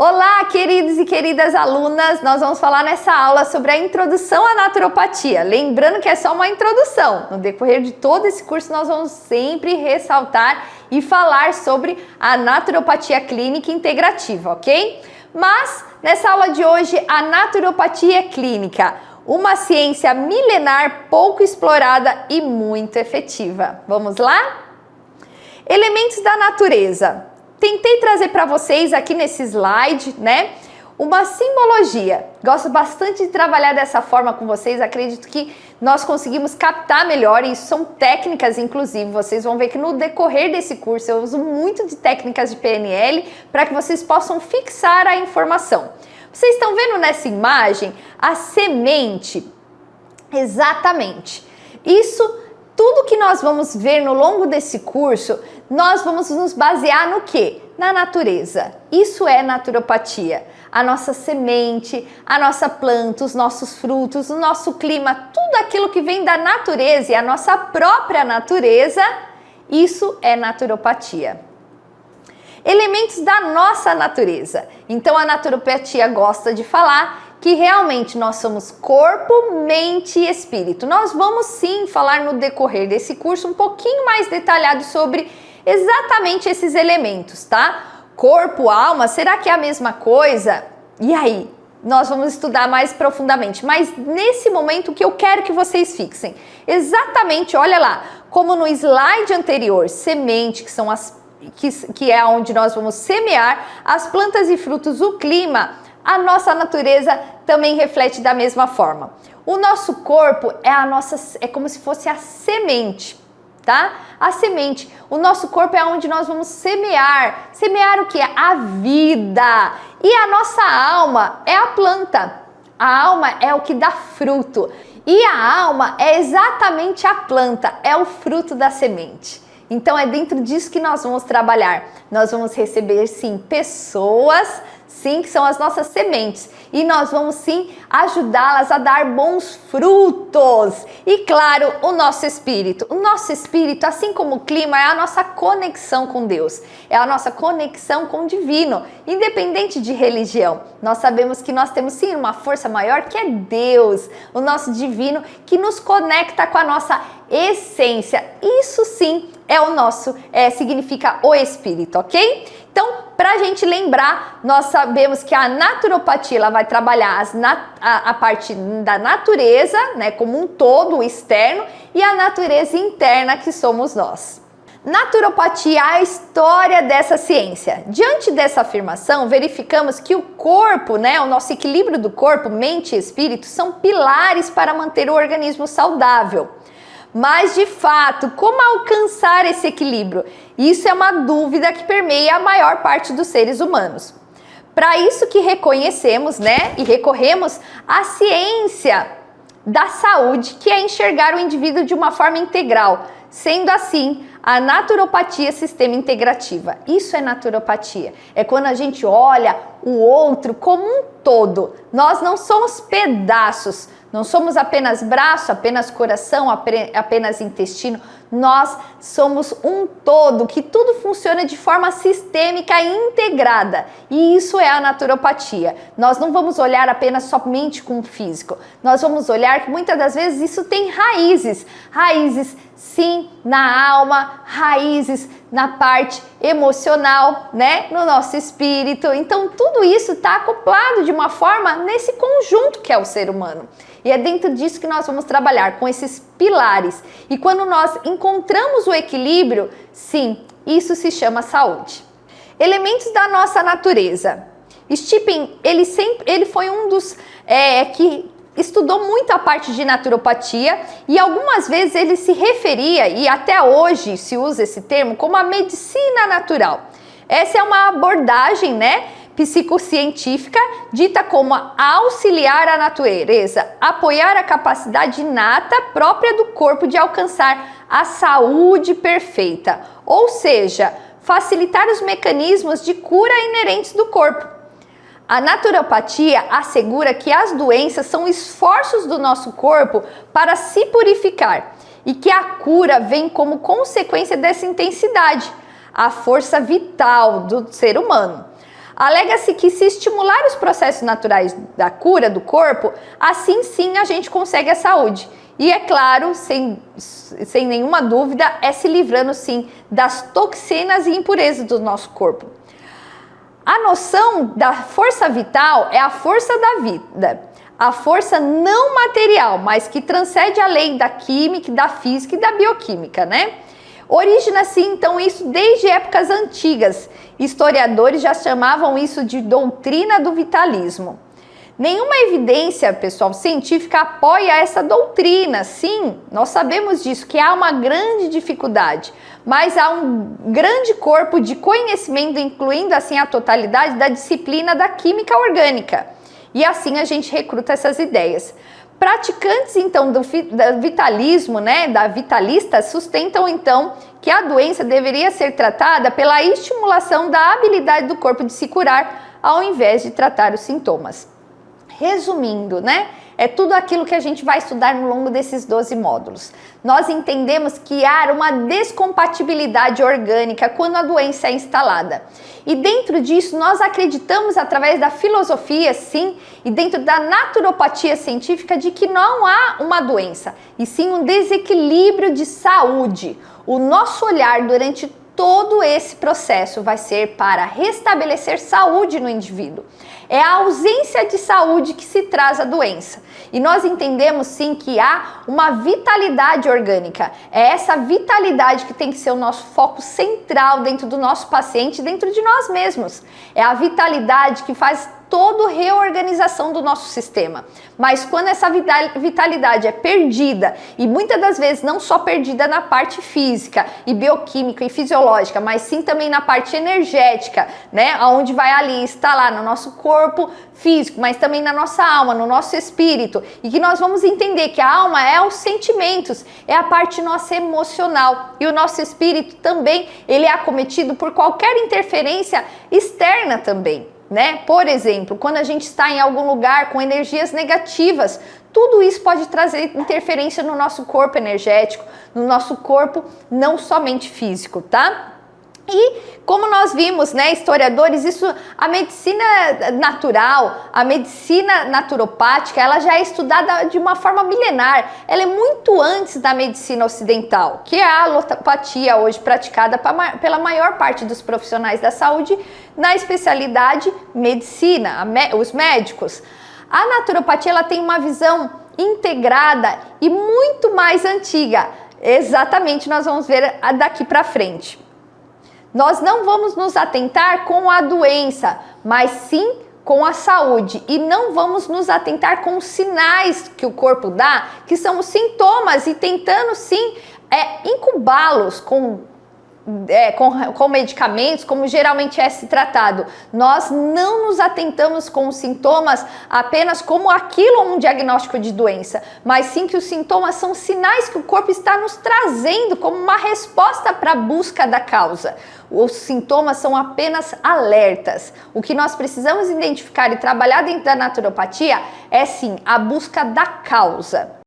Olá, queridos e queridas alunas! Nós vamos falar nessa aula sobre a introdução à naturopatia. Lembrando que é só uma introdução. No decorrer de todo esse curso, nós vamos sempre ressaltar e falar sobre a naturopatia clínica integrativa, ok? Mas, nessa aula de hoje, a naturopatia clínica, uma ciência milenar, pouco explorada e muito efetiva. Vamos lá? Elementos da natureza. Tentei trazer para vocês aqui nesse slide, né, uma simbologia. Gosto bastante de trabalhar dessa forma com vocês, acredito que nós conseguimos captar melhor, e isso são técnicas, inclusive, vocês vão ver que no decorrer desse curso eu uso muito de técnicas de PNL para que vocês possam fixar a informação. Vocês estão vendo nessa imagem a semente? Exatamente. Isso tudo que nós vamos ver no longo desse curso, nós vamos nos basear no quê? Na natureza. Isso é naturopatia. A nossa semente, a nossa planta, os nossos frutos, o nosso clima, tudo aquilo que vem da natureza e a nossa própria natureza, isso é naturopatia. Elementos da nossa natureza. Então a naturopatia gosta de falar que realmente nós somos corpo, mente e espírito. Nós vamos sim falar no decorrer desse curso um pouquinho mais detalhado sobre exatamente esses elementos, tá? Corpo, alma, será que é a mesma coisa? E aí? Nós vamos estudar mais profundamente, mas nesse momento o que eu quero que vocês fixem, exatamente, olha lá, como no slide anterior, semente, que são que é onde nós vamos semear, as plantas e frutos, o clima, a nossa natureza também reflete da mesma forma. O nosso corpo é como se fosse a semente, tá? A semente. O nosso corpo é onde nós vamos semear. Semear o que? A vida. E a nossa alma é a planta. A alma é o que dá fruto. E a alma é exatamente a planta, é o fruto da semente. Então é dentro disso que nós vamos trabalhar. Nós vamos receber sim pessoas, sim, que são as nossas sementes, e nós vamos sim ajudá-las a dar bons frutos. E claro, o nosso espírito, assim como o clima, é a nossa conexão com Deus, é a nossa conexão com o divino, independente de religião. Nós sabemos que nós temos sim uma força maior, que é Deus, o nosso divino, que nos conecta com a nossa essência. Isso sim é o nosso, significa o espírito, ok? Então, para a gente lembrar, nós sabemos que a naturopatia ela vai trabalhar a parte da natureza, né, como um todo, o externo, e a natureza interna, que somos nós. Naturopatia, a história dessa ciência. Diante dessa afirmação, verificamos que o corpo, né, o nosso equilíbrio do corpo, mente e espírito, são pilares para manter o organismo saudável. Mas, de fato, como alcançar esse equilíbrio? Isso é uma dúvida que permeia a maior parte dos seres humanos. Para isso que reconhecemos, né, e recorremos à ciência da saúde, que é enxergar o indivíduo de uma forma integral, sendo assim a naturopatia sistema integrativa. Isso é naturopatia. É quando a gente olha o outro como um todo. Nós não somos pedaços. Não somos apenas braço, apenas coração, apenas intestino. Nós somos um todo, que tudo funciona de forma sistêmica e integrada. E isso é a naturopatia. Nós não vamos olhar apenas somente com o físico. Nós vamos olhar que muitas das vezes isso tem raízes. Raízes, sim, na alma, raízes na parte emocional, né? No nosso espírito. Então, tudo isso está acoplado de uma forma nesse conjunto que é o ser humano. E é dentro disso que nós vamos trabalhar, com esses pilares. E quando nós encontramos o equilíbrio, sim, isso se chama saúde. Elementos da nossa natureza. Stephen, ele foi um dos que estudou muito a parte de naturopatia, e algumas vezes ele se referia, e até hoje se usa esse termo, como a medicina natural. Essa é uma abordagem, né, psicocientífica, dita como auxiliar a natureza, apoiar a capacidade inata própria do corpo de alcançar a saúde perfeita, ou seja, facilitar os mecanismos de cura inerentes do corpo. A naturopatia assegura que as doenças são esforços do nosso corpo para se purificar e que a cura vem como consequência dessa intensidade, a força vital do ser humano. Alega-se que se estimular os processos naturais da cura do corpo, assim sim a gente consegue a saúde. E é claro, sem nenhuma dúvida, é se livrando sim das toxinas e impurezas do nosso corpo. A noção da força vital é a força da vida, a força não material, mas que transcende a lei da química, da física e da bioquímica, né? Origina-se então isso desde épocas antigas. Historiadores já chamavam isso de doutrina do vitalismo. Nenhuma evidência, pessoal, científica apoia essa doutrina. Sim, nós sabemos disso, que há uma grande dificuldade, mas há um grande corpo de conhecimento, incluindo assim a totalidade da disciplina da química orgânica. E assim a gente recruta essas ideias. Praticantes, então, do vitalismo, né, da vitalista, sustentam, então, que a doença deveria ser tratada pela estimulação da habilidade do corpo de se curar, ao invés de tratar os sintomas. Resumindo, né, é tudo aquilo que a gente vai estudar no longo desses 12 módulos. Nós entendemos que há uma descompatibilidade orgânica quando a doença é instalada. E dentro disso, nós acreditamos, através da filosofia, sim, e dentro da naturopatia científica, de que não há uma doença, e sim um desequilíbrio de saúde. O nosso olhar durante todo esse processo vai ser para restabelecer saúde no indivíduo. É a ausência de saúde que se traz a doença. E nós entendemos sim que há uma vitalidade orgânica. É essa vitalidade que tem que ser o nosso foco central dentro do nosso paciente, dentro de nós mesmos. É a vitalidade que faz toda a reorganização do nosso sistema. Mas quando essa vitalidade é perdida, e muitas das vezes não só perdida na parte física e bioquímica e fisiológica, mas sim também na parte energética, né, onde vai ali instalar no nosso corpo físico, mas também na nossa alma, no nosso espírito, e que nós vamos entender que a alma é os sentimentos, é a parte nossa emocional, e o nosso espírito também, ele é acometido por qualquer interferência externa também. Né? Por exemplo, quando a gente está em algum lugar com energias negativas, tudo isso pode trazer interferência no nosso corpo energético, no nosso corpo não somente físico, tá? E como nós vimos, né, historiadores, isso, a medicina natural, a medicina naturopática, ela já é estudada de uma forma milenar. Ela é muito antes da medicina ocidental, que é a alopatia hoje praticada pela maior parte dos profissionais da saúde na especialidade medicina, os médicos. A naturopatia, ela tem uma visão integrada e muito mais antiga. Exatamente, nós vamos ver daqui para frente. Nós não vamos nos atentar com a doença, mas sim com a saúde. E não vamos nos atentar com os sinais que o corpo dá, que são os sintomas, e tentando sim incubá-los com medicamentos, como geralmente é se tratado. Nós não nos atentamos com os sintomas apenas como um diagnóstico de doença, mas sim que os sintomas são sinais que o corpo está nos trazendo como uma resposta para a busca da causa. Os sintomas são apenas alertas. O que nós precisamos identificar e trabalhar dentro da naturopatia é sim a busca da causa.